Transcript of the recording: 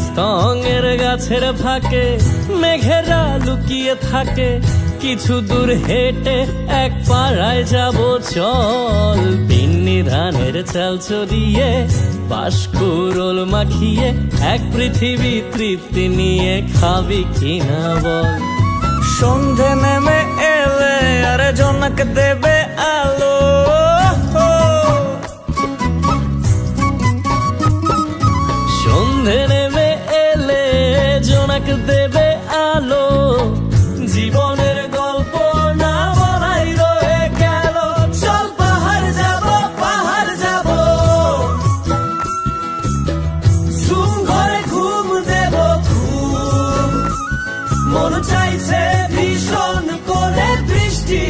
স্তঙের গাছের ফাঁকে মেঘেরা লুকিয়ে থাকে, কিছু দূর হেঁটে এক পাড়ায় যাব চল। পিন্নি ধানের চাল চড়িয়ে বাঁশকুড়োল মাখিয়ে এক পৃথিবী তৃপ্তি নিয়ে খাবি কিনা বল। সন্ধে নেমে এলে আর জনক দেবে আলো, সন্ধে নেমে এলে জোনাক দেবে আলো। জীবনের গল্প না বলাই রয়ে গেল, চল পাহাড় যাব পাহাড় যাব। ঘুম ঘরে ঘুম দেব ঘুম, মন চাইছে ভীষণ করে বৃষ্টি